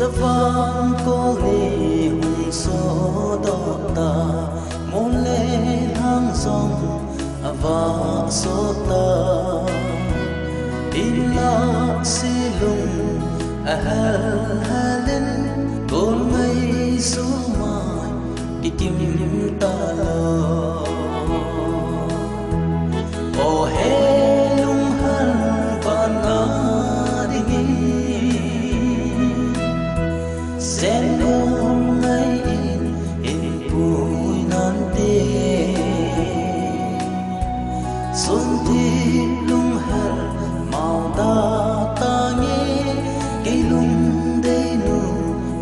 vang cô li hùng số đô ta môn lê hang sông và số ta in la si lung halin cô ngây số mai đi kim ta lo ô he lung hal pana đi sen ôm ngay in bụi nan tê xuân thi lung hal màu ta nghe cái lung đây nu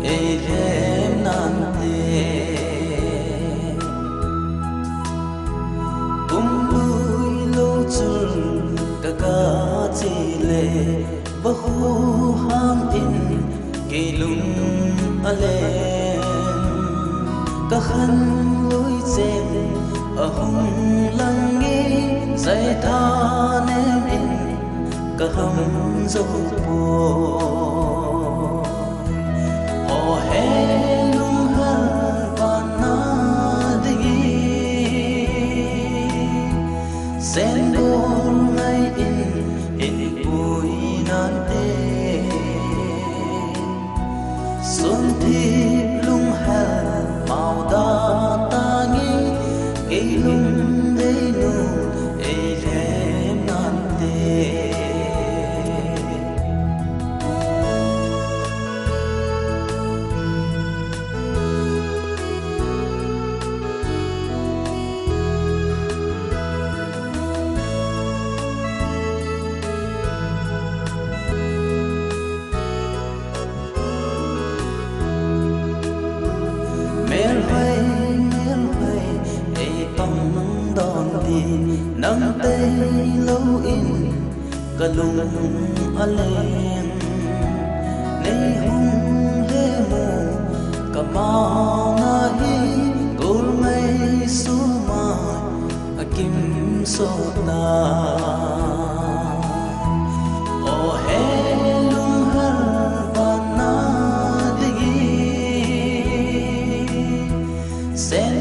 e rem nan tê bụi lâu chul cả chi lệ bahu ham in cái lung alem cả khăn lối xem ở hùng lăng nghe dây tha nem in cả hầm dâu bùa ô he lung hal pana đi sen đôn ngay in bụi nan tê xuân thi lung hal màu da ta nghĩ cái lung đây nu e rem nan tê mel hay e tông đòn đi nắng tây lâu in cả lung alem nei hung he mo cả mau na hi gol mai su ma akim so na o he lung hal pana di sen